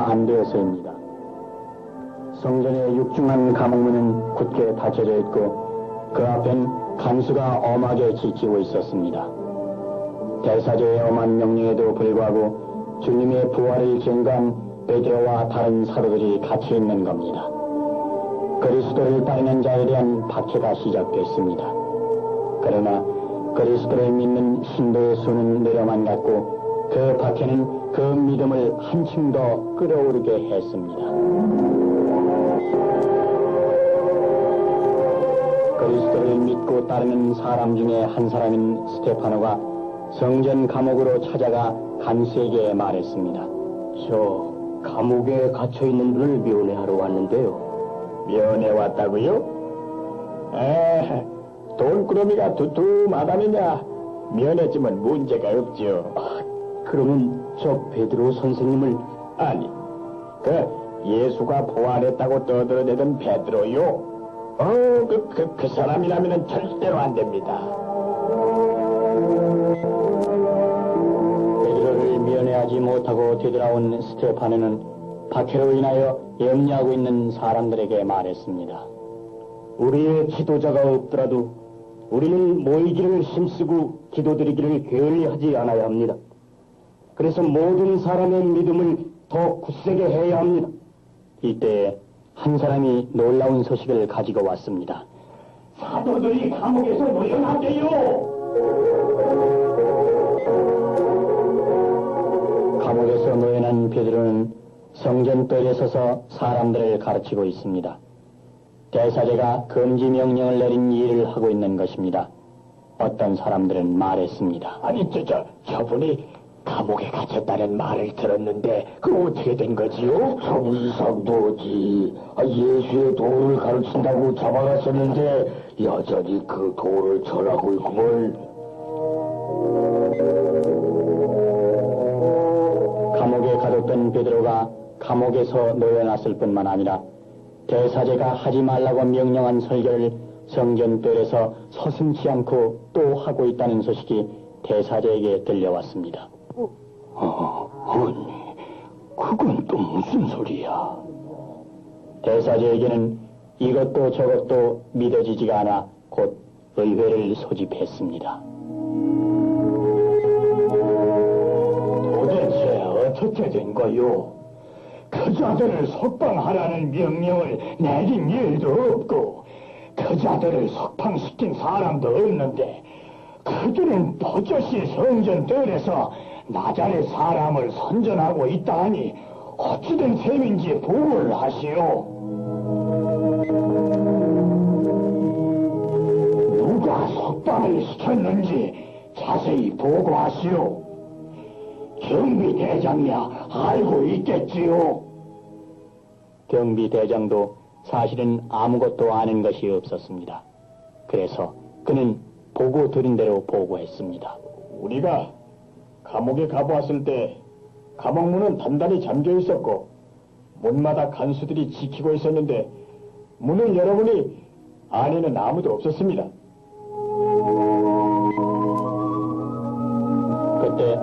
얼마 안 되어서입니다. 성전의 육중한 감옥문은 굳게 닫혀져 있고 그 앞엔 간수가 엄하게 지키고 있었습니다. 대사제의 엄한 명령에도 불구하고 주님의 부활을 증거한 베드로와 다른 사도들이 같이 있는 겁니다. 그리스도를 따르는 자에 대한 박해가 시작됐습니다. 그러나 그리스도를 믿는 신도의 수는 늘어만 갔고 그 박해는 그 믿음을 한층 더 끌어오르게 했습니다. 그리스도를 믿고 따르는 사람 중에 한 사람인 스테파노가 성전 감옥으로 찾아가 간수에게 말했습니다. 저 감옥에 갇혀있는 분을 면회하러 왔는데요. 면회 왔다고요? 돈꾸러미가 두툼하다느냐? 면회쯤은 문제가 없죠. 그러면 저 베드로 선생님을... 아니, 그 예수가 부활했다고 떠들어대던 베드로요? 그 사람이라면 절대로 안 됩니다. 베드로를 면회하지 못하고 되돌아온 스테파노는 박해로 인하여 염려하고 있는 사람들에게 말했습니다. 우리의 지도자가 없더라도 우리는 모이기를 힘쓰고 기도드리기를 게을리하지 않아야 합니다. 그래서 모든 사람의 믿음을 더 굳세게 해야 합니다. 이때 한 사람이 놀라운 소식을 가지고 왔습니다. 사도들이 감옥에서 노연하대요. 감옥에서 노연한 베드로는 성전뜰에 서서 사람들을 가르치고 있습니다. 대사제가 금지 명령을 내린 일을 하고 있는 것입니다. 어떤 사람들은 말했습니다. 아니, 저분이 감옥에 갇혔다는 말을 들었는데 그 어떻게 된 거지요? 이상도지. 예수의 도를 가르친다고 잡아갔었는데 여전히 그 도를 전하고 있구먼. 감옥에 가뒀던 베드로가 감옥에서 놓여놨을 뿐만 아니라 대사제가 하지 말라고 명령한 설교를 성전뜰에서 서슴지 않고 또 하고 있다는 소식이 대사제에게 들려왔습니다. 아니, 그건 또 무슨 소리야? 대사제에게는 이것도 저것도 믿어지지가 않아 곧 의회를 소집했습니다. 도대체 어떻게 된 거요? 그 자들을 석방하라는 명령을 내린 일도 없고 그 자들을 석방시킨 사람도 없는데 그들은 버젓이 성전뜰에서 나자렛 사람을 선전하고 있다 하니 어찌된 셈인지 보고를 하시오. 누가 석방을 시켰는지 자세히 보고하시오. 경비대장이야 알고 있겠지요. 경비대장도 사실은 아무것도 아는 것이 없었습니다. 그래서 그는 보고 드린 대로 보고했습니다. 우리가 감옥에 가보았을 때 감옥문은 단단히 잠겨 있었고 문마다 간수들이 지키고 있었는데 문을 열어보니 안에는 아무도 없었습니다. 그때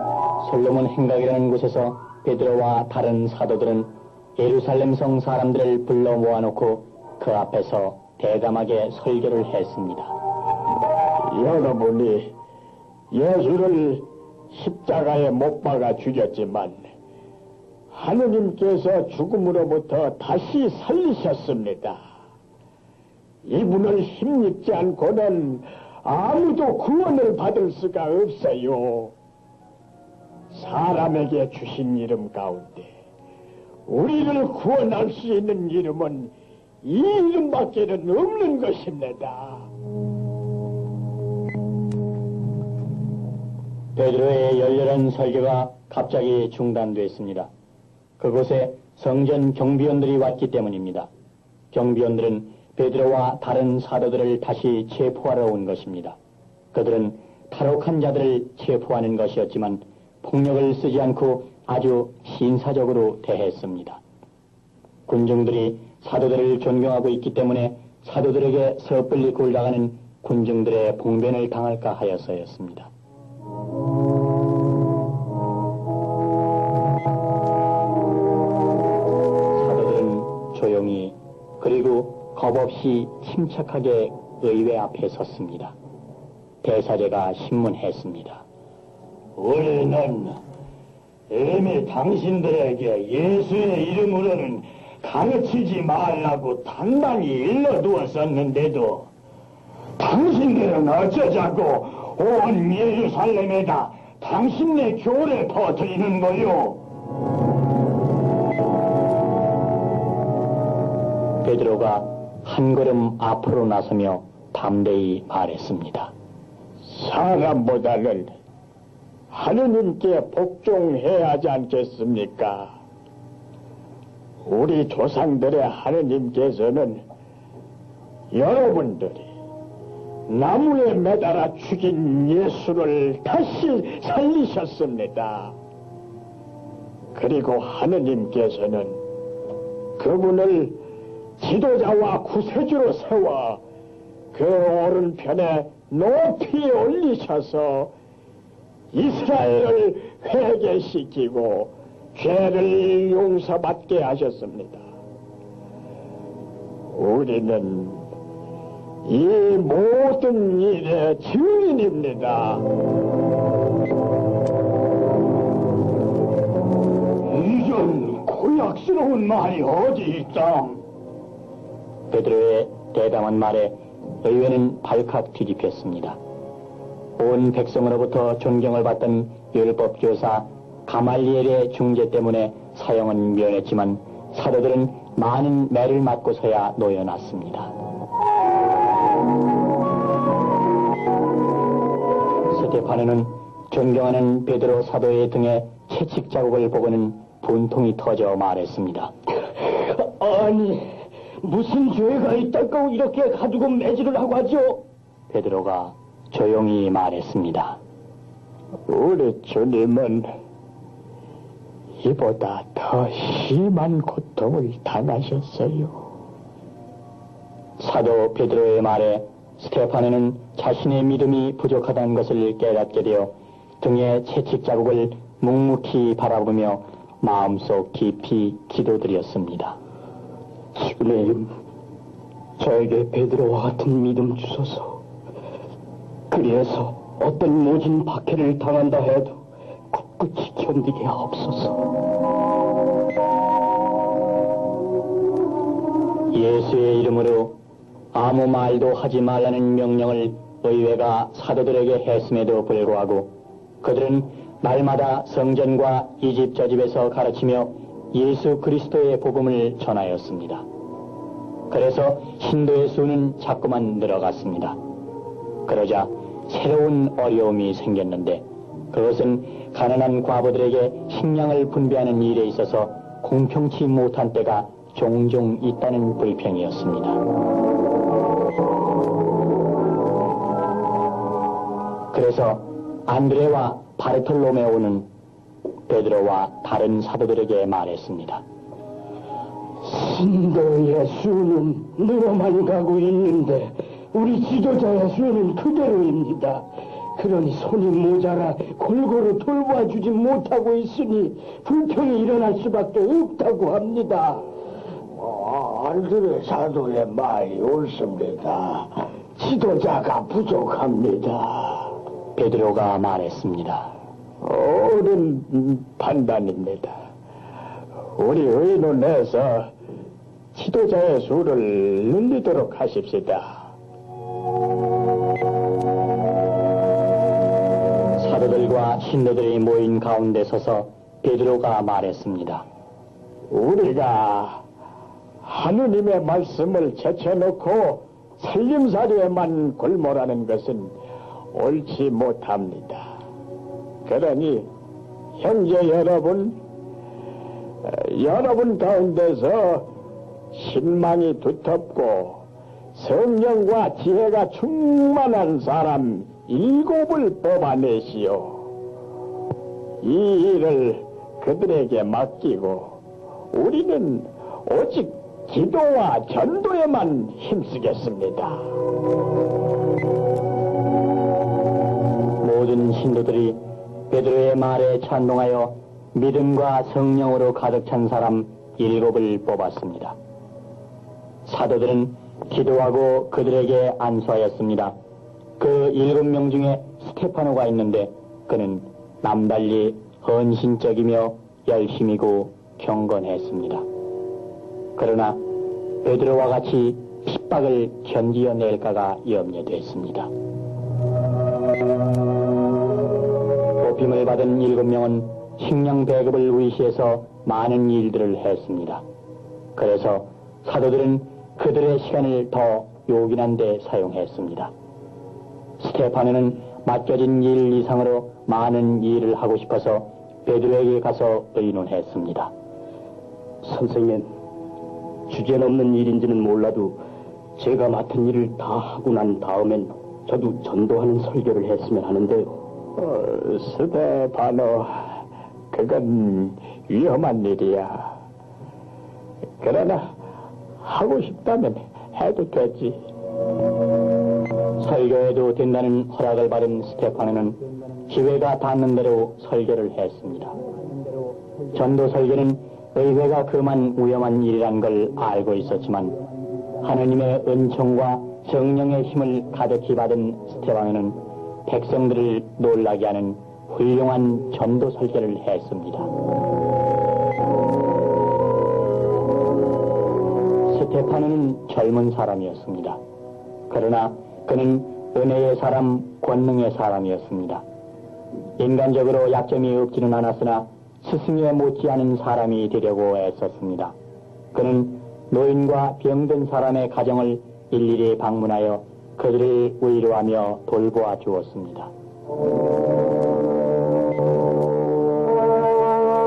솔로몬 행각이라는 곳에서 베드로와 다른 사도들은 예루살렘 성 사람들을 불러 모아놓고 그 앞에서 대담하게 설교를 했습니다. 여러분이 예수를 십자가에 못 박아 죽였지만 하느님께서 죽음으로부터 다시 살리셨습니다. 이분을 힘입지 않고는 아무도 구원을 받을 수가 없어요. 사람에게 주신 이름 가운데 우리를 구원할 수 있는 이름은 이 이름밖에는 없는 것입니다. 베드로의 열렬한 설교가 갑자기 중단됐습니다. 그곳에 성전 경비원들이 왔기 때문입니다. 경비원들은 베드로와 다른 사도들을 다시 체포하러 온 것입니다. 그들은 탈옥한 자들을 체포하는 것이었지만 폭력을 쓰지 않고 아주 신사적으로 대했습니다. 군중들이 사도들을 존경하고 있기 때문에 사도들에게 섣불리 굴러가는 군중들의 봉변을 당할까 하여서였습니다. 조용히 그리고 겁없이 침착하게 의회 앞에 섰습니다. 대사제가 신문했습니다. 우리는 이미 당신들에게 예수의 이름으로는 가르치지 말라고 단단히 일러두었었는데도 당신들은 어쩌자고 온 예루살렘에다 당신네 교를 퍼뜨리는 거요? 베드로가 한 걸음 앞으로 나서며 담대히 말했습니다. 사람보다는 하느님께 복종해야 하지 않겠습니까? 우리 조상들의 하느님께서는 여러분들이 나무에 매달아 죽인 예수를 다시 살리셨습니다. 그리고 하느님께서는 그분을 지도자와 구세주로 세워 그 오른편에 높이 올리셔서 이스라엘을 회개시키고 죄를 용서받게 하셨습니다. 우리는 이 모든 일의 증인입니다. 이런 고약스러운 말이 어디 있다? 베드로의 대담한 말에 의회는 발칵 뒤집혔습니다. 온 백성으로부터 존경을 받던 율법교사 가말리엘의 중재 때문에 사형은 면했지만 사도들은 많은 매를 맞고서야 놓여놨습니다. 스테파노는 존경하는 베드로 사도의 등에 채찍 자국을 보고는 분통이 터져 말했습니다. 아니, 무슨 죄가 있다고 이렇게 가지고 매질을 하고 하죠? 베드로가 조용히 말했습니다. 우리 주님은 이보다 더 심한 고통을 당하셨어요. 사도 베드로의 말에 스테파노는 자신의 믿음이 부족하다는 것을 깨닫게 되어 등에 채찍 자국을 묵묵히 바라보며 마음속 깊이 기도드렸습니다. 주님, 저에게 베드로와 같은 믿음 주소서. 그리해서 어떤 모진 박해를 당한다 해도 굳굳이 견디게 하옵소서. 예수의 이름으로 아무 말도 하지 말라는 명령을 의회가 사도들에게 했음에도 불구하고 그들은 날마다 성전과 이 집 저 집에서 가르치며 예수 그리스도의 복음을 전하였습니다. 그래서 신도의 수는 자꾸만 늘어갔습니다. 그러자 새로운 어려움이 생겼는데 그것은 가난한 과부들에게 식량을 분배하는 일에 있어서 공평치 못한 때가 종종 있다는 불평이었습니다. 그래서 안드레와 바르톨로메오는 베드로와 다른 사도들에게 말했습니다. 신도의 수는 늘어만 가고 있는데 우리 지도자의 수는 그대로입니다. 그러니 손이 모자라 골고루 돌봐주지 못하고 있으니 불평이 일어날 수밖에 없다고 합니다. 안드레 사도의 말이 옳습니다. 지도자가 부족합니다. 베드로가 말했습니다. 옳은 판단입니다. 우리 의논해서 지도자의 수를 늘리도록 하십시다. 사도들과 신도들이 모인 가운데 서서 베드로가 말했습니다. 우리가 하느님의 말씀을 제쳐놓고 살림살이에만 골몰하는 것은 옳지 못합니다. 그러니 형제 여러분 가운데서 신망이 두텁고 성령과 지혜가 충만한 사람 7을 뽑아내시오. 이 일을 그들에게 맡기고 우리는 오직 기도와 전도에만 힘쓰겠습니다. 모든 신도들이 베드로의 말에 찬동하여 믿음과 성령으로 가득 찬 사람 7을 뽑았습니다. 사도들은 기도하고 그들에게 안수하였습니다. 그 7명 중에 스테파노가 있는데 그는 남달리 헌신적이며 열심이고 경건했습니다. 그러나 베드로와 같이 핍박을 견디어낼까가 염려됐습니다. 뽑힘을 받은 7명은 식량 배급을 위시해서 많은 일들을 했습니다. 그래서 사도들은 그들의 시간을 더 요긴한 데 사용했습니다. 스테파노는 맡겨진 일 이상으로 많은 일을 하고 싶어서 베드로에게 가서 의논했습니다. 선생님, 주제넘는 일인지는 몰라도 제가 맡은 일을 다 하고 난 다음엔 저도 전도하는 설교를 했으면 하는데요. 스테파노, 그건 위험한 일이야. 그러나 하고 싶다면 해도 되지. 설교해도 된다는 허락을 받은 스테파노는 기회가 닿는 대로 설교를 했습니다. 전도 설교는 의회가 그만 위험한 일이란 걸 알고 있었지만 하느님의 은총과 성령의 힘을 가득히 받은 스테파노는 백성들을 놀라게 하는 훌륭한 전도 설교를 했습니다. 스테파노는 젊은 사람이었습니다. 그러나 그는 은혜의 사람, 권능의 사람이었습니다. 인간적으로 약점이 없지는 않았으나 스승에 못지않은 사람이 되려고 애썼습니다. 그는 노인과 병든 사람의 가정을 일일이 방문하여 그들을 위로하며 돌보아 주었습니다.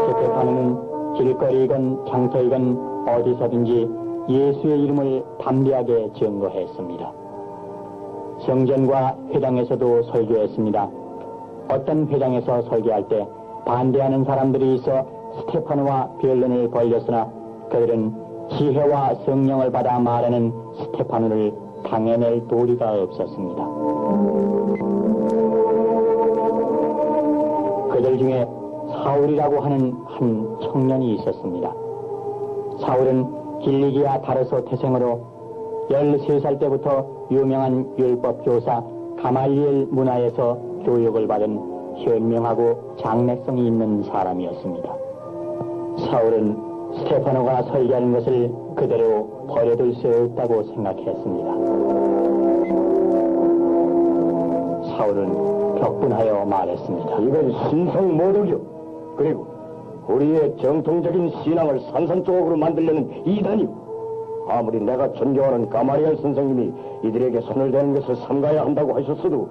스테파노는 길거리이건 장터이건 어디서든지 예수의 이름을 담대하게 증거했습니다. 성전과 회당에서도 설교했습니다. 어떤 회당에서 설교할 때 반대하는 사람들이 있어 스테파노와 변론을 벌였으나 그들은 지혜와 성령을 받아 말하는 스테파노를 당해낼 도리가 없었습니다. 그들 중에 사울이라고 하는 한 청년이 있었습니다. 사울은 길리기아 다르소 태생으로 13살 때부터 유명한 율법 교사 가말리엘 문화에서 교육을 받은 현명하고 장래성이 있는 사람이었습니다. 사울은 스테파노가 설교하는 것을 그대로 버려둘 수 없다고 생각했습니다. 사울은 격분하여 말했습니다. 이건 신성모독이요. 그리고 우리의 정통적인 신앙을 산산조각으로 만들려는 이단이요. 아무리 내가 존경하는 가마리엘 선생님이 이들에게 손을 대는 것을 삼가야 한다고 하셨어도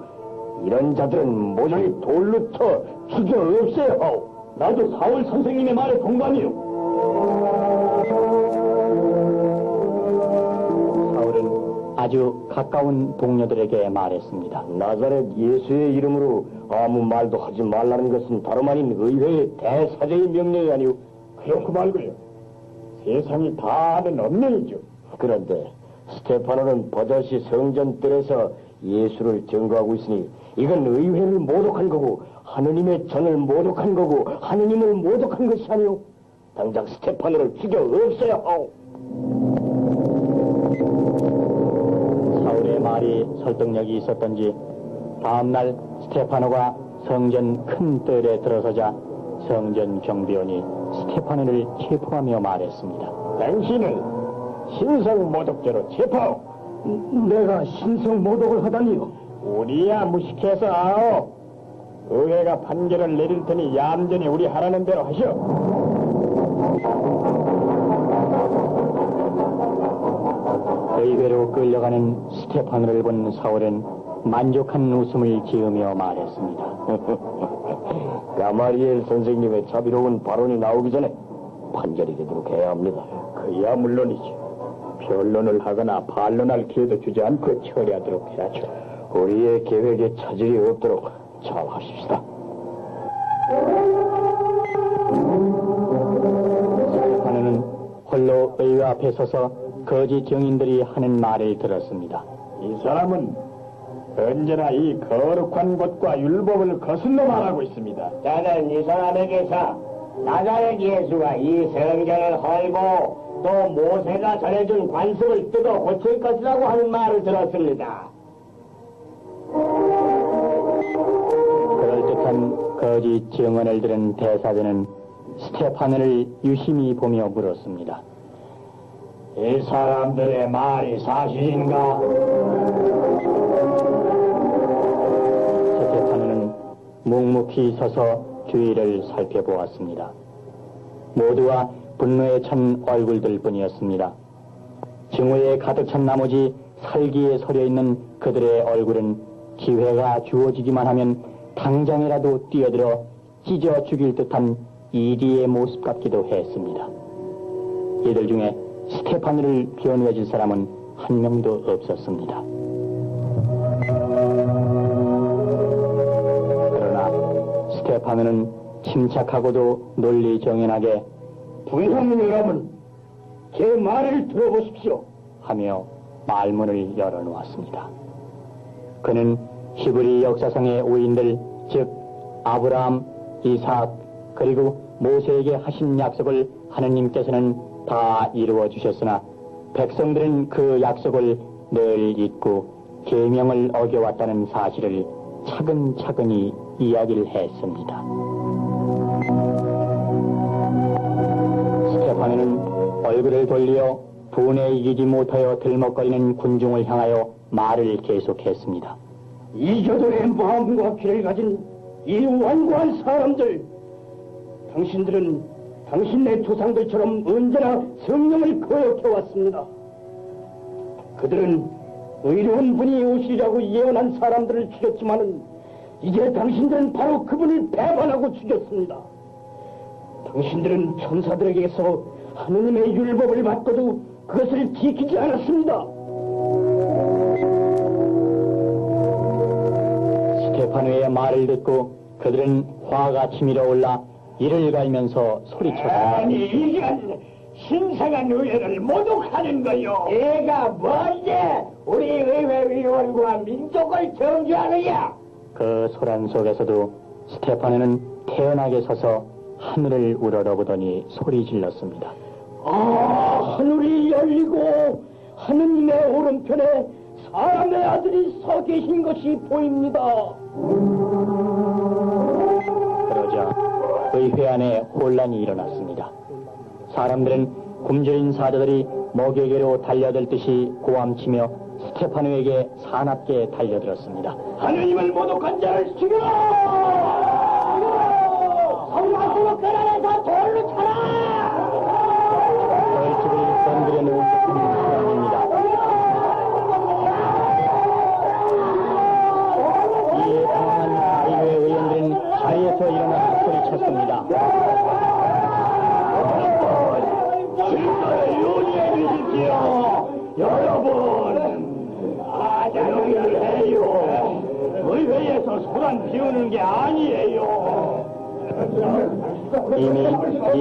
이런 자들은 모조리 돌로 쳐 죽여 없애야 하오. 나도 사울 선생님의 말에 동감이요. 사울은 아주 가까운 동료들에게 말했습니다. 나자렛 예수의 이름으로 아무 말도 하지 말라는 것은 다름 아닌 의회의 대사제의 명령이 아니오. 그렇고 말고요. 세상이 다 아는 엄명이죠. 그런데 스테파노는 버젓이 성전뜰에서 예수를 증거하고 있으니 이건 의회를 모독한 거고 하느님의 전을 모독한 거고 하느님을 모독한 것이 아니오. 당장 스테파노를 죽여 없애야 하오. 사울의 말이 설득력이 있었던지 다음날 스테파노가 성전 큰 뜰에 들어서자 성전 경비원이 스테파노를 체포하며 말했습니다. 당신을 신성모독죄로 체포하오. 내가 신성모독을 하다니요? 우리야 무식해서 아오. 의회가 판결을 내릴 테니 얌전히 우리 하라는 대로 하시오. 의회로 끌려가는 스테파노를 본 사울은 만족한 웃음을 지으며 말했습니다. 가마리엘 선생님의 자비로운 발언이 나오기 전에 판결이 되도록 해야 합니다. 그야 물론이지. 변론을 하거나 반론할 기회도 주지 않고 처리하도록 해야죠. 우리의 계획에 차질이 없도록 잘 하십시다. 스테파노는 홀로 의회 앞에 서서 거짓 증인들이 하는 말을 들었습니다. 이 사람은 언제나 이 거룩한 것과 율법을 거슬러 말하고 있습니다. 저는 이 사람에게서 나자렛 예수가 이 성경을 헐고 또 모세가 전해준 관습을 뜯어 고칠 것이라고 하는 말을 들었습니다. 그럴듯한 거짓 증언을 들은 대사들은 스테파너를 유심히 보며 물었습니다. 이 사람들의 말이 사실인가? 스테파너는 묵묵히 서서 주위를 살펴보았습니다. 모두가 분노에 찬 얼굴들 뿐이었습니다. 증오에 가득 찬 나머지 살기에 서려 있는 그들의 얼굴은 기회가 주어지기만 하면 당장이라도 뛰어들어 찢어 죽일 듯한 이리의 모습 같기도 했습니다. 이들 중에 스테파너를 변호해줄 사람은 한 명도 없었습니다. 그러나 스테파너는 침착하고도 논리정연하게 분상 여러분, 제 말을 들어보십시오. 하며 말문을 열어놓았습니다. 그는 히브리 역사상의 오인들, 즉 아브라함, 이삭, 그리고 모세에게 하신 약속을 하느님께서는 다 이루어 주셨으나 백성들은 그 약속을 늘 잊고 계명을 어겨왔다는 사실을 차근차근히 이야기를 했습니다. 스테파너는 얼굴을 돌려 분에 이기지 못하여 들먹거리는 군중을 향하여 말을 계속했습니다. 이교도의 마음과 귀를 가진 이 완고한 사람들, 당신들은 당신네 조상들처럼 언제나 성령을 거역해왔습니다. 그들은 의로운 분이 오시리라고 예언한 사람들을 죽였지만은 이제 당신들은 바로 그분을 배반하고 죽였습니다. 당신들은 천사들에게서 하느님의 율법을 받고도 그것을 지키지 않았습니다. 스테파노의 말을 듣고 그들은 화가 치밀어 올라 이를 갈면서 소리쳤습니다. 아니, 이건 신성한 의회를 모독하는 거요. 얘가 뭔데 우리 의회 위원과 민족을 정죄하느냐? 그 소란 속에서도 스테파노는 태연하게 서서 하늘을 우러러보더니 소리 질렀습니다. 아, 하늘이 열리고 하느님의 오른편에 사람의 아들이 서 계신 것이 보입니다. 그러자 의회 안에 혼란이 일어났습니다. 사람들은 굶주린 사자들이 먹여개로 달려들듯이 고함치며 스테파노에게 사납게 달려들었습니다. 하느님을 모독한 자를 죽여라! 성막으로 끌어내서 돌로 쳐라! 벌집을 건드려 놓은 사람입니다. 이에 당황한 의회 의원들은 자리에서 일어나 소리쳤습니다. 진짜를 유지해 주십시오. 여러분, 아자용을 해요. 의회에서 소란 피우는 게 아니에요. 이미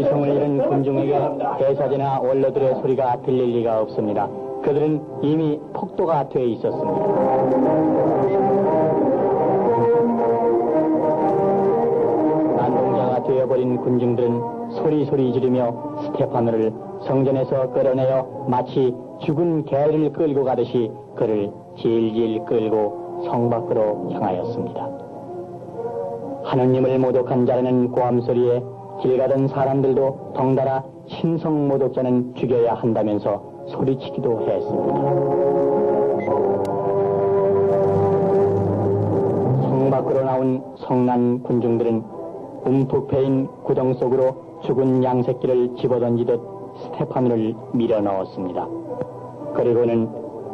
이성을 잃은 군중에게 대사제나 원로들의 소리가 들릴 리가 없습니다. 그들은 이미 폭도가 돼 있었습니다. 난동자가 되어버린 군중들은 소리소리 지르며 스테파노를 성전에서 끌어내어 마치 죽은 개를 끌고 가듯이 그를 질질 끌고 성 밖으로 향하였습니다. 하느님을 모독한 자라는 고함소리에 길 가던 사람들도 덩달아 신성 모독자는 죽여야 한다면서 소리치기도 했습니다. 성 밖으로 나온 성난 군중들은 움푹 패인 구덩 속으로 죽은 양새끼를 집어던지듯 스테파노를 밀어 넣었습니다. 그리고는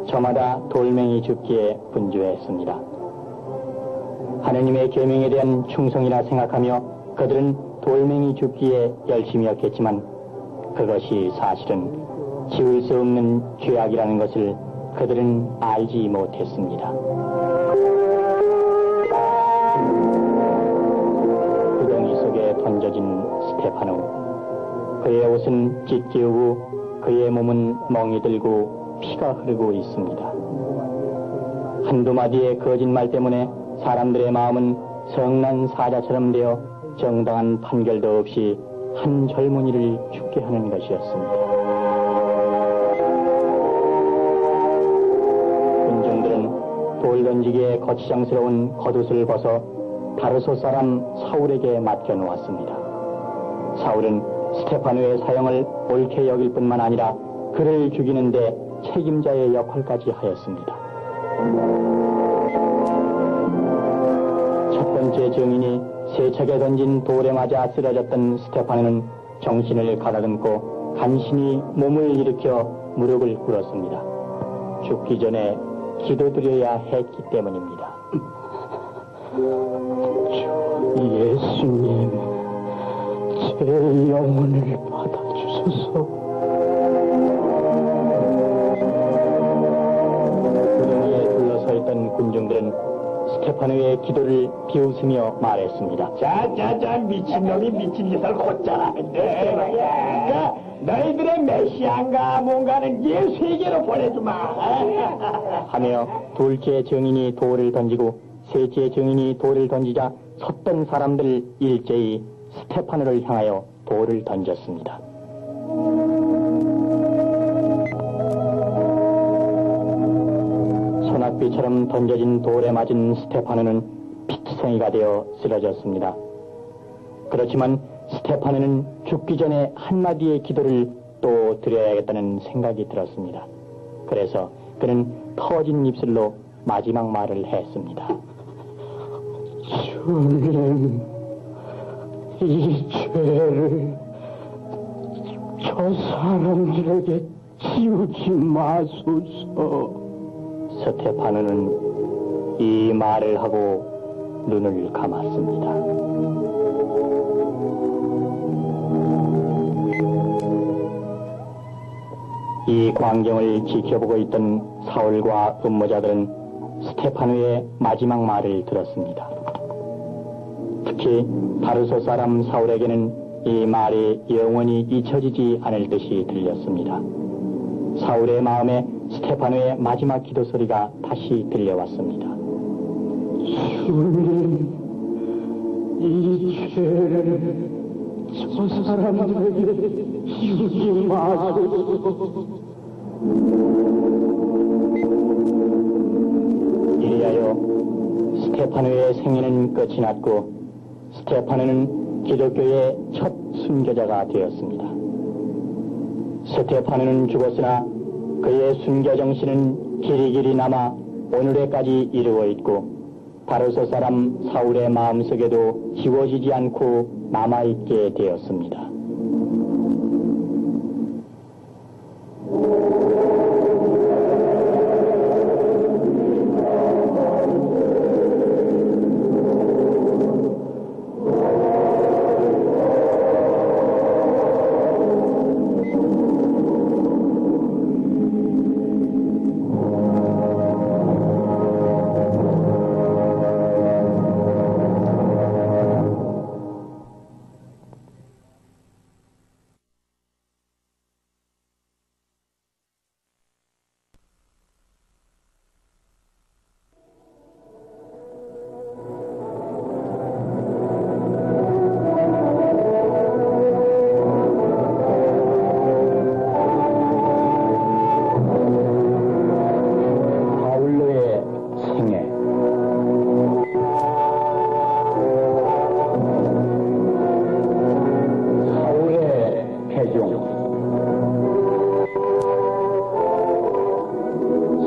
저마다 돌멩이 줍기에 분주했습니다. 하느님의 계명에 대한 충성이라 생각하며 그들은 돌멩이 줍기에 열심이었겠지만 그것이 사실은 지울 수 없는 죄악이라는 것을 그들은 알지 못했습니다. 구덩이 속에 던져진 스테파노. 그의 옷은 찢기우고 그의 몸은 멍이 들고 피가 흐르고 있습니다. 한두 마디의 거짓말 때문에 사람들의 마음은 성난 사자처럼 되어 정당한 판결도 없이 한 젊은이를 죽게 하는 것이었습니다. 군중들은 돌 던지기에 거치장스러운 겉옷을 벗어 다르소 사람 사울에게 맡겨놓았습니다. 사울은 스테파노의 사형을 옳게 여길 뿐만 아니라 그를 죽이는데 책임자의 역할까지 하였습니다. 첫 번째 증인이 세차게 던진 돌에 맞아 쓰러졌던 스테파노는 정신을 가다듬고 간신히 몸을 일으켜 무릎을 꿇었습니다. 죽기 전에 기도드려야 했기 때문입니다. 예수님, 제 영혼을 받아주소서. 구덩이에 둘러서 있던 군중들은 스테파노의 기도를 비웃으며 말했습니다. 자자자, 미친놈이 미친 짓을 곧잘 하는데 말이야. 너희들의 메시아인가 뭔가는 예수에게로 보내주마. 하며 둘째 증인이 돌을 던지고 셋째 증인이 돌을 던지자 섰던 사람들 일제히 스테파노를 향하여 돌을 던졌습니다. 소낙비처럼 던져진 돌에 맞은 스테파노는 피투성이가 되어 쓰러졌습니다. 그렇지만 스테파노는 죽기 전에 한마디의 기도를 또 드려야겠다는 생각이 들었습니다. 그래서 그는 터진 입술로 마지막 말을 했습니다. 주님, 이 죄를 저 사람들에게 지우지 마소서. 스테파노는 이 말을 하고 눈을 감았습니다. 이 광경을 지켜보고 있던 사울과 음모자들은 스테파노의 마지막 말을 들었습니다. 특히 다르소 사람 사울에게는 이 말이 영원히 잊혀지지 않을 듯이 들렸습니다. 사울의 마음에 스테파노의 마지막 기도 소리가 다시 들려왔습니다. 주님, 이 죄를 저 사람들에게 지우지 마소서. 이리하여 스테파노의 생애는 끝이 났고 스테파노는 기독교의 첫 순교자가 되었습니다. 스테파노는 죽었으나 그의 순교 정신은 길이길이 남아 오늘에까지 이루어 있고 다르소 사람 사울의 마음속에도 지워지지 않고 남아있게 되었습니다.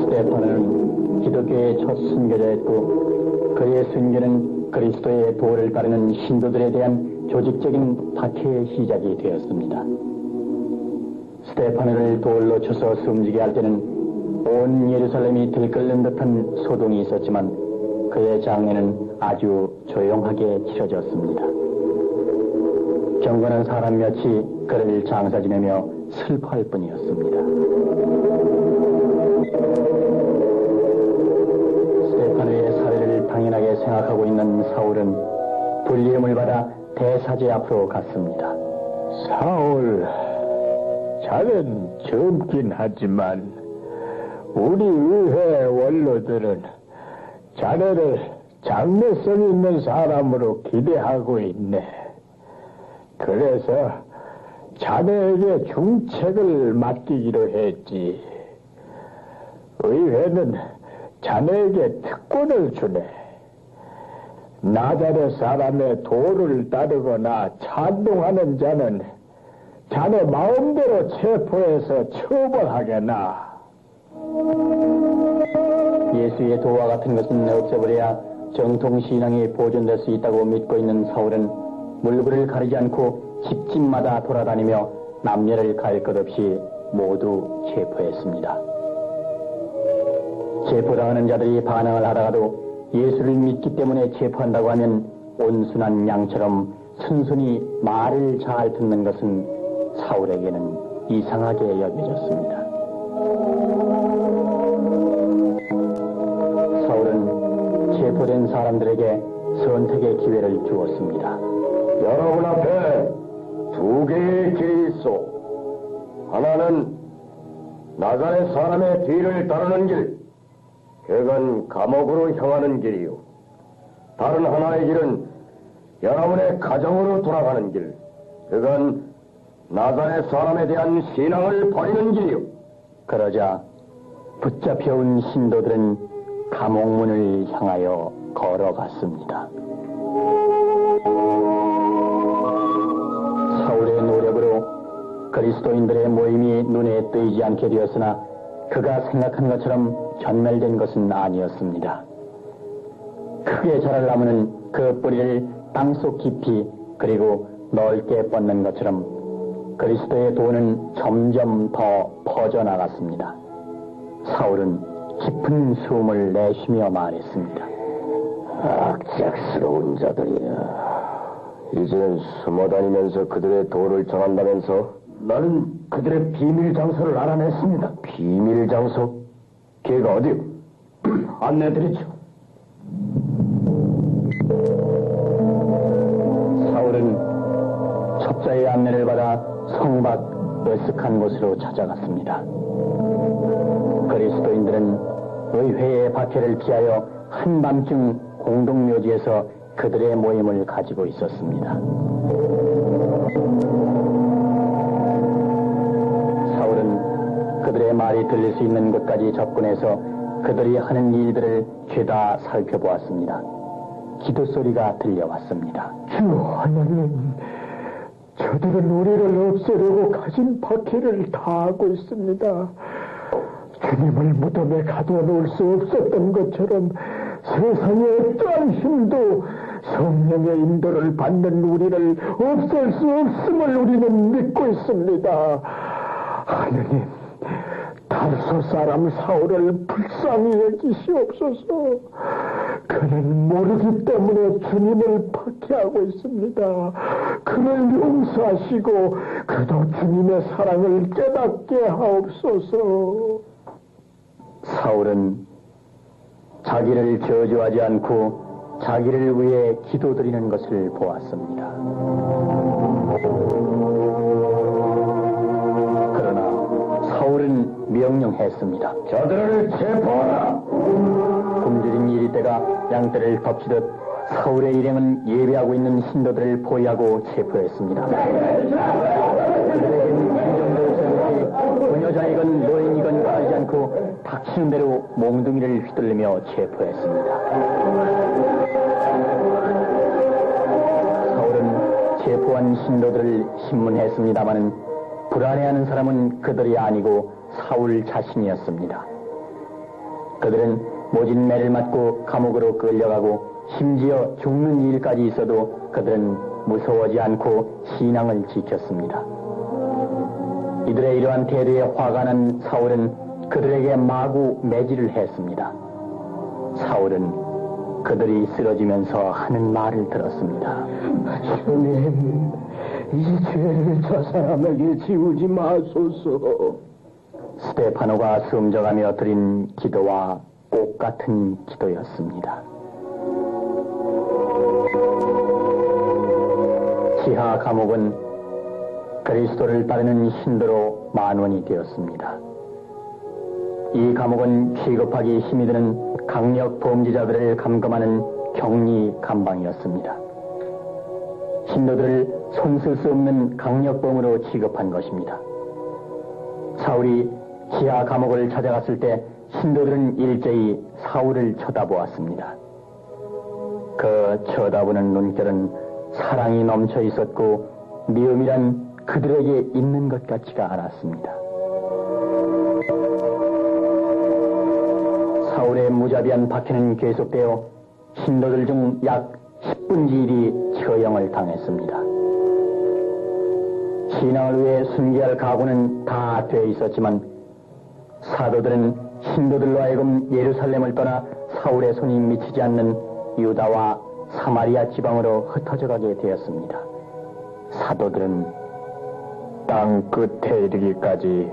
스테파노는 기독교의 첫 순교자였고 그의 순교는 그리스도의 도를 따르는 신도들에 대한 조직적인 박해의 시작이 되었습니다. 스테파노를 돌로 쳐서 숨지게 할 때는 온 예루살렘이 들끓는 듯한 소동이 있었지만 그의 장례는 아주 조용하게 치러졌습니다. 경건한 사람 몇이 그를 장사 지내며 슬퍼할 뿐이었습니다. 스테파노의 사례를 당연하게 생각하고 있는 사울은 불리움을 받아 대사제 앞으로 갔습니다. 사울, 자넨 젊긴 하지만 우리 의회 원로들은 자네를 장래성 있는 사람으로 기대하고 있네. 그래서 자네에게 중책을 맡기기로 했지. 의회는 자네에게 특권을 주네. 나자렛 사람의 도를 따르거나 찬동하는 자는 자네 마음대로 체포해서 처벌하게나. 예수의 도와 같은 것은 없애버려야 정통신앙이 보존될 수 있다고 믿고 있는 사울은 물불을 가리지 않고 집집마다 돌아다니며 남녀를 가릴 것 없이 모두 체포했습니다. 체포당하는 자들이 반항을 하다가도 예수를 믿기 때문에 체포한다고 하면 온순한 양처럼 순순히 말을 잘 듣는 것은 사울에게는 이상하게 여겨졌습니다. 사울은 체포된 사람들에게 선택의 기회를 주었습니다. 여러분 앞에 두 개의 길이 있어. 하나는 나자렛 사람의 뒤를 따르는 길, 그건 감옥으로 향하는 길이요. 다른 하나의 길은 여러분의 가정으로 돌아가는 길, 그건 나자렛 사람에 대한 신앙을 버리는 길이요. 그러자 붙잡혀온 신도들은 감옥문을 향하여 걸어갔습니다. 사울의 노력으로 그리스도인들의 모임이 눈에 띄지 않게 되었으나 그가 생각한 것처럼 전멸된 것은 아니었습니다. 크게 자랄 나무는 그 뿌리를 땅속 깊이 그리고 넓게 뻗는 것처럼 그리스도의 도는 점점 더 퍼져나갔습니다. 사울은 깊은 숨을 내쉬며 말했습니다. 악작스러운 자들이야. 이제는 숨어다니면서 그들의 도를 전한다면서? 나는 그들의 비밀 장소를 알아냈습니다. 비밀 장소? 걔가 어디요? 안내드리죠. 사울은 첩자의 안내를 받아 성밖 으슥한 곳으로 찾아갔습니다. 그리스도인들은 의회의 박해를 피하여 한밤중 공동묘지에서 그들의 모임을 가지고 있었습니다. 사울은 그들의 말이 들릴 수 있는 곳까지 접근해서 그들이 하는 일들을 죄다 살펴보았습니다. 기도 소리가 들려왔습니다. 주 하나님, 저들은 우리를 없애려고 가진 박해를 다하고 있습니다. 주님을 무덤에 가둬놓을 수 없었던 것처럼 세상의 어떠한 힘도 성령의 인도를 받는 우리를 없앨 수 없음을 우리는 믿고 있습니다. 하느님, 다르소 사람 사울을 불쌍히 여기시옵소서. 그는 모르기 때문에 주님을 박해하고 있습니다. 그를 용서하시고 그도 주님의 사랑을 깨닫게 하옵소서. 사울은 자기를 저주하지 않고 자기를 위해 기도드리는 것을 보았습니다. 그러나 사울은 명령했습니다. 저들을 체포하라. 굶주린 이리떼가 양떼를 덮치듯 사울의 일행은 예배하고 있는 신도들을 포위하고 체포했습니다. 그들에게는 감정도 없었는지 부녀자이건 노인이건 가리지 않고 닥치는 대로 몽둥이를 휘둘리며 체포했습니다. 사울은 체포한 신도들을 신문했습니다마는 불안해하는 사람은 그들이 아니고 사울 자신이었습니다. 그들은 모진 매를 맞고 감옥으로 끌려가고 심지어 죽는 일까지 있어도 그들은 무서워하지 않고 신앙을 지켰습니다. 이들의 이러한 태도에 화가 난 사울은 그들에게 마구 매질을 했습니다. 사울은 그들이 쓰러지면서 하는 말을 들었습니다. 주님, 이 죄를 저 사람에게 지우지 마소서. 스테파노가 숨져가며 드린 기도와 꽃 같은 기도였습니다. 지하 감옥은 그리스도를 따르는 신도로 만원이 되었습니다. 이 감옥은 취급하기 힘이 드는 강력 범죄자들을 감금하는 격리 감방이었습니다. 신도들을 손쓸 수 없는 강력범으로 취급한 것입니다. 사울이 지하 감옥을 찾아갔을 때 신도들은 일제히 사울을 쳐다보았습니다. 그 쳐다보는 눈결은 사랑이 넘쳐 있었고 미움이란 그들에게 있는 것 같지가 않았습니다. 사울의 무자비한 박해는 계속되어 신도들 중 약 10분지 1이 처형을 당했습니다. 신앙을 위해 순교할 각오는 다 돼 있었지만 사도들은 신도들로 하여금 예루살렘을 떠나 사울의 손이 미치지 않는 유다와 사마리아 지방으로 흩어져 가게 되었습니다. 사도들은 땅 끝에 이르기까지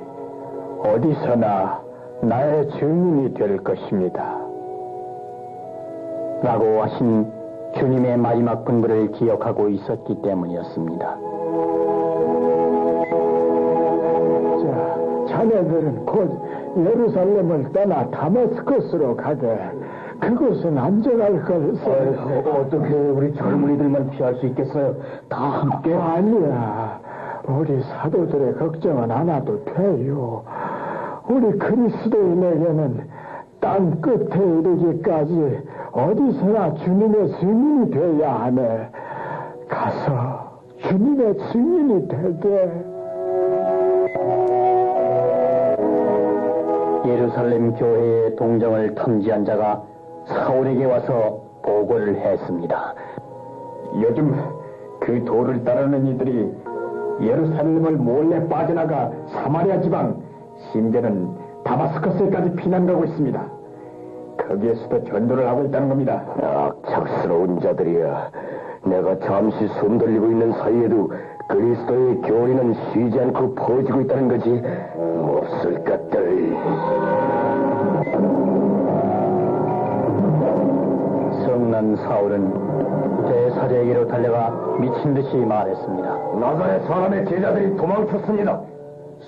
어디서나 나의 증인이 될 것입니다. 라고 하신 주님의 마지막 분부를 기억하고 있었기 때문이었습니다. 자, 자네들은 곧 예루살렘을 떠나 다마스커스로 가되 그곳은 안전할 것을. 어떻게 우리 젊은이들만 피할 수 있겠어요? 다 함께? 아니야. 우리 사도들의 걱정은 안 해도 돼요. 우리 그리스도인에게는 땅 끝에 이르기까지 어디서나 주님의 증인이 되어야 하네. 가서 주님의 증인이 되게. 예루살렘 교회의 동정을 탐지한 자가 사울에게 와서 보고를 했습니다. 요즘 그 도를 따르는 이들이 예루살렘을 몰래 빠져나가 사마리아 지방, 심지어는 다마스커스까지 피난 가고 있습니다. 거기에서도 전도를 하고 있다는 겁니다. 악착스러운 자들이야. 내가 잠시 숨 돌리고 있는 사이에도 그리스도의 교리는 쉬지 않고 퍼지고 있다는 거지. 몹쓸 것들. 성난 사울은 대사제에게로 달려가 미친 듯이 말했습니다. 나사렛 사람의 제자들이 도망쳤습니다.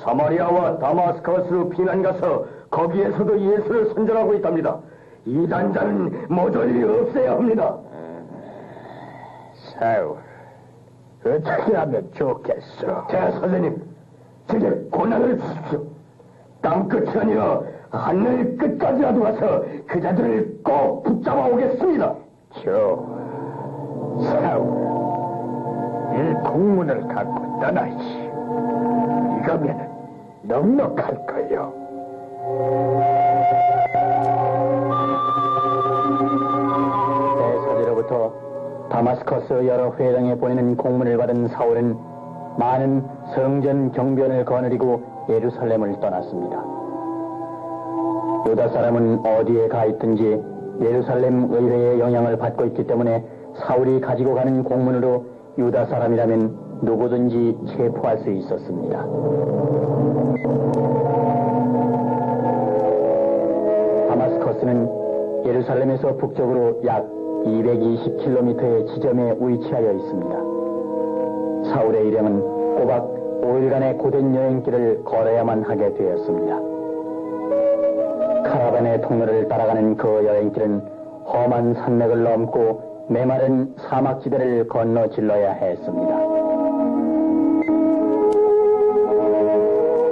사마리아와 다마스커스로 피난 가서 거기에서도 예수를 선전하고 있답니다. 이단자는 모조리 없애야 합니다. 사울, 어떻게 하면 좋겠어? 대사장님, 제게 고난을 주십시오. 땅끝이 아니라 하늘 끝까지라도 가서 그 자들을 꼭 붙잡아 오겠습니다. 사울, 이 공문을 갖고 떠나지. 이거면 넉넉할 거요. 대사제로부터 다마스커스 여러 회당에 보내는 공문을 받은 사울은 많은 성전 경비원을 거느리고 예루살렘을 떠났습니다. 유다 사람은 어디에 가 있든지 예루살렘 의회의 영향을 받고 있기 때문에 사울이 가지고 가는 공문으로 유다 사람이라면 누구든지 체포할 수 있었습니다. 다마스커스는 예루살렘에서 북쪽으로 약 220km의 지점에 위치하여 있습니다. 사울의 일행은 꼬박 5일간의 고된 여행길을 걸어야만 하게 되었습니다. 카라반의 통로를 따라가는 그 여행길은 험한 산맥을 넘고 메마른 사막지대를 건너 질러야 했습니다.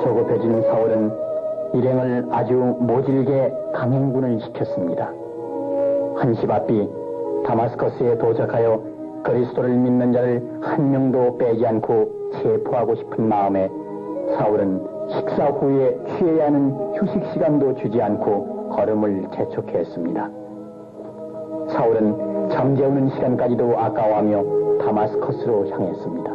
조급해진 사울은 일행을 아주 모질게 강행군을 시켰습니다. 한시 바삐 다마스커스에 도착하여 그리스도를 믿는 자를 한 명도 빼지 않고 체포하고 싶은 마음에 사울은 식사 후에 취해야 하는 휴식 시간도 주지 않고 걸음을 재촉했습니다. 사울은 잠재우는 시간까지도 아까워하며 다마스커스로 향했습니다.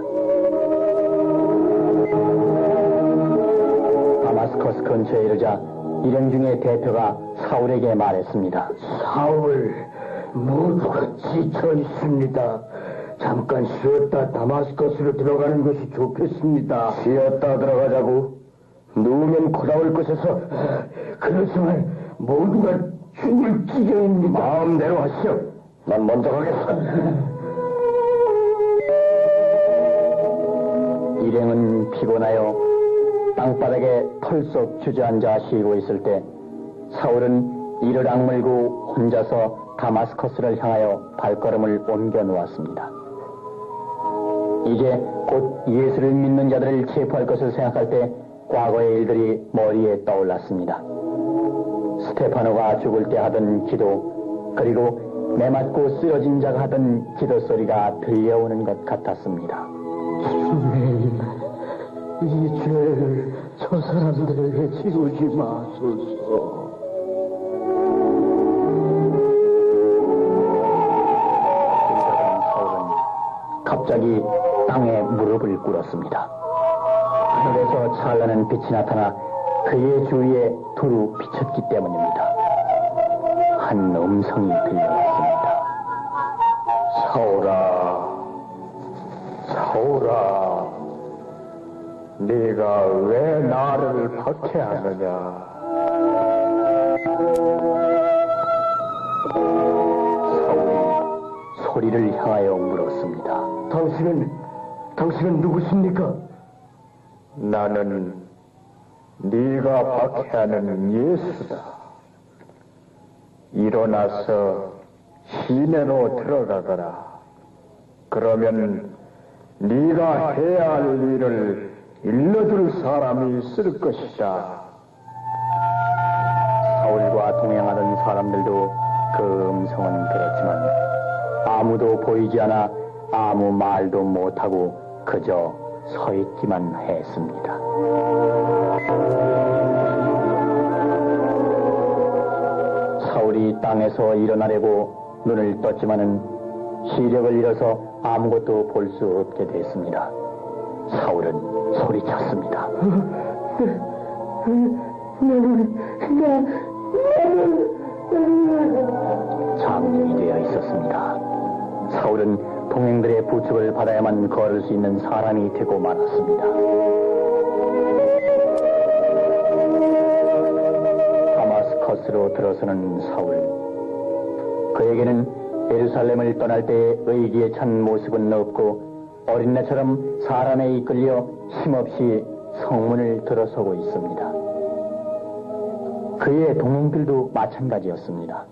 다마스커스 근처에 이르자 일행 중의 대표가 사울에게 말했습니다. 사울, 모두가 지쳐 있습니다. 잠깐 쉬었다 다마스커스로 들어가는 것이 좋겠습니다. 쉬었다 들어가자고? 누우면 고다울 곳에서. 그렇지만 모두가 죽을 지경입니다. 마음대로 하시오. 난 먼저 가겠어. 일행은 피곤하여 땅바닥에 털썩 주저앉아 쉬고 있을 때 사울은 이를 악물고 혼자서 다마스커스를 향하여 발걸음을 옮겨 놓았습니다. 이제 곧 예수를 믿는 자들을 체포할 것을 생각할 때 과거의 일들이 머리에 떠올랐습니다. 스테파노가 죽을 때 하던 기도, 그리고 매맞고 쓰러진 자가 하던 기도 소리가 들려오는 것 같았습니다. 주님, 이 죄를 저 사람들에게 지우지 마소서. 사울은 갑자기 땅에 무릎을 꿇었습니다. 하늘에서 찬란한 빛이 나타나 그의 주위에 두루 비쳤기 때문입니다. 한 음성이 들려왔습니다. 사울아, 사울아, 네가 왜 나를 박해하느냐? 사울이 소리를 향하여 물었습니다. 당신은 누구십니까? 나는 네가 박해하는 예수다. 일어나서 시내로 들어가거라. 그러면 네가 해야 할 일을 일러줄 사람이 있을 것이다. 사울과 동행하던 사람들도 그 음성은 들었지만 아무도 보이지 않아 아무 말도 못하고 그저 서 있기만 했습니다. 사울이 땅에서 일어나려고 눈을 떴지만은 시력을 잃어서 아무것도 볼 수 없게 됐습니다. 사울은 소리쳤습니다. 장님이 되어 있었습니다. 사울은 동행들의 부축을 받아야만 걸을 수 있는 사람이 되고 말았습니다. 다마스커스로 들어서는 사울. 그에게는 예루살렘을 떠날 때의 의기에 찬 모습은 없고 어린애처럼 사람에 이끌려 힘없이 성문을 들어서고 있습니다. 그의 동행들도 마찬가지였습니다.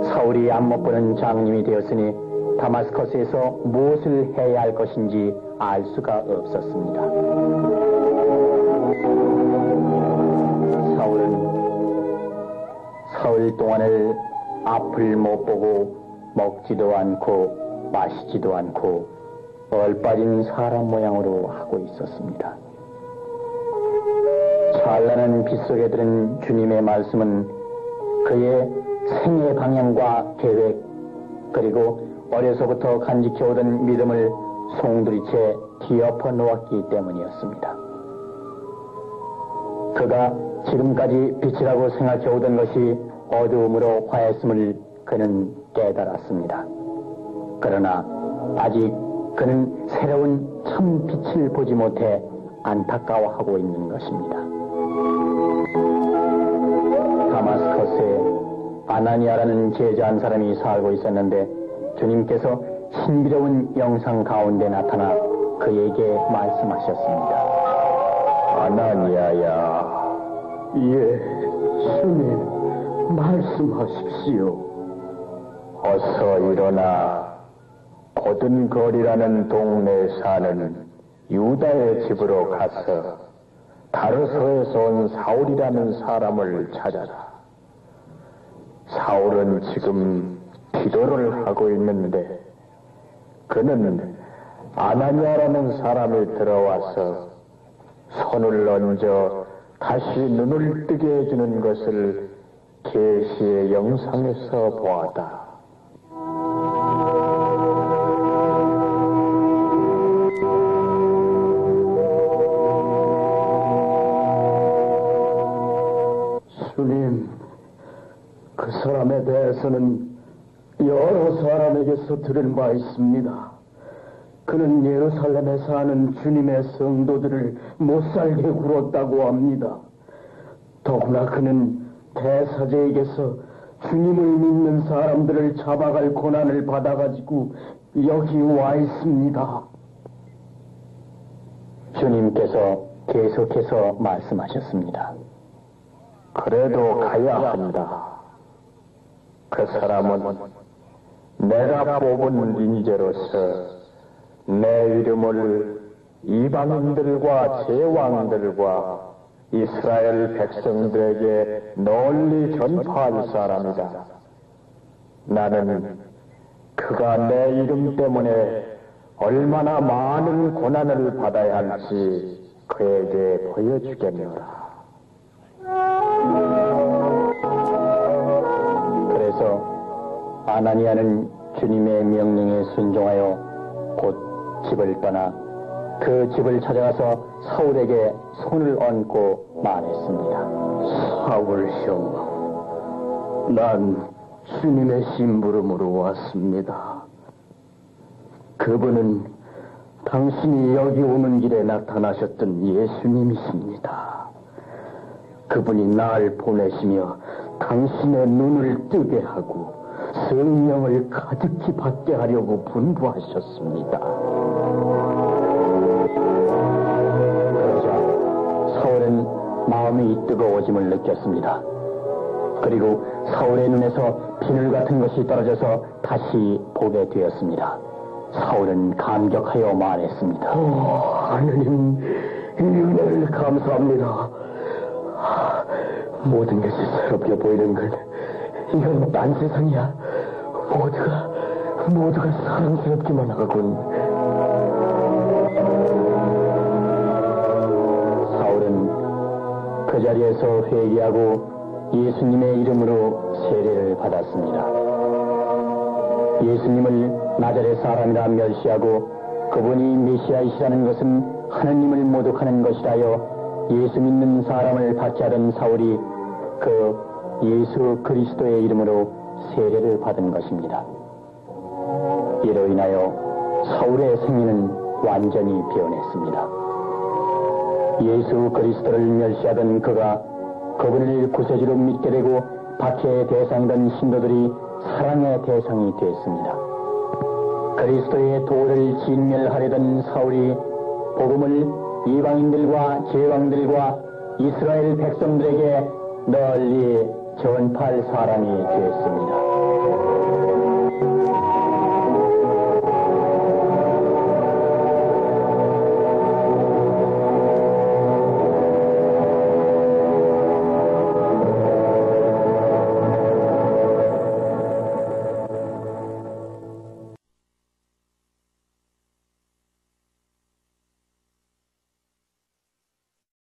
사울이 안못 보는 장님이 되었으니 다마스커스에서 무엇을 해야 할 것인지 알 수가 없었습니다. 사흘 동안을 앞을 못 보고 먹지도 않고 마시지도 않고 얼빠진 사람 모양으로 하고 있었습니다. 찬란한 빛 속에 들은 주님의 말씀은 그의 생애 방향과 계획, 그리고 어려서부터 간직해오던 믿음을 송두리째 뒤엎어 놓았기 때문이었습니다. 그가 지금까지 빛이라고 생각해오던 것이 어두움으로 화했음을 그는 깨달았습니다. 그러나 아직 그는 새로운 참 빛을 보지 못해 안타까워하고 있는 것입니다. 다마스커스에 아나니아라는 제자 한 사람이 살고 있었는데 주님께서 신비로운 영상 가운데 나타나 그에게 말씀하셨습니다. 아나니아야. 예, 주님, 말씀하십시오. 어서 일어나 고든거리라는 동네에 사는 유다의 집으로 가서 다르서에서 온 사울이라는 사람을 찾아라. 사울은 지금 기도를 하고 있는데 그는 아나니아라는 사람이 들어와서 손을 얹어 다시 눈을 뜨게 해주는 것을 계시의 영상에서 보았다. 주님, 그 사람에 대해서는 여러 사람에게서 들은 바 있습니다. 그는 예루살렘에 사는 주님의 성도들을 못살게 굴었다고 합니다. 더구나 그는 대사제에게서 주님을 믿는 사람들을 잡아갈 고난을 받아가지고 여기 와 있습니다. 주님께서 계속해서 말씀하셨습니다. 그래도 가야 한다. 그 사람은 내가 뽑은 인재로서 내 이름을 이방인들과 제왕들과 이스라엘 백성들에게 널리 전파할 사람이다. 나는 그가 내 이름 때문에 얼마나 많은 고난을 받아야 할지 그에게 보여주겠노라. 그래서 아나니아는 주님의 명령에 순종하여 곧 집을 떠나 그 집을 찾아가서 사울에게 손을 얹고 말했습니다. 사울 형, 난 주님의 심부름으로 왔습니다. 그분은 당신이 여기 오는 길에 나타나셨던 예수님이십니다. 그분이 날 보내시며 당신의 눈을 뜨게 하고 성령을 가득히 받게 하려고 분부하셨습니다. 그러자 사울은 마음이 뜨거워짐을 느꼈습니다. 그리고 사울의 눈에서 비늘 같은 것이 떨어져서 다시 보게 되었습니다. 사울은 감격하여 말했습니다. 하느님, 이 은혜를 감사합니다. 모든 것이 새롭게 보이는 건 이건 딴 세상이야. 모두가 사랑스럽기만 하군. 사울은 그 자리에서 회개하고 예수님의 이름으로 세례를 받았습니다. 예수님을 나자렛 사람이라 멸시하고 그분이 메시아이시라는 것은 하느님을 모독하는 것이라여 예수 믿는 사람을 박해하던 사울이 그 예수 그리스도의 이름으로 세례를 받은 것입니다. 이로 인하여 사울의 생애는 완전히 변했습니다. 예수 그리스도를 멸시하던 그가 그분을 구세주로 믿게 되고 박해의 대상이던 신도들이 사랑의 대상이 됐습니다. 그리스도의 도를 진멸하려던 사울이 복음을 이방인들과 제왕들과 이스라엘 백성들에게 널리 전파할 사람이 되었습니다.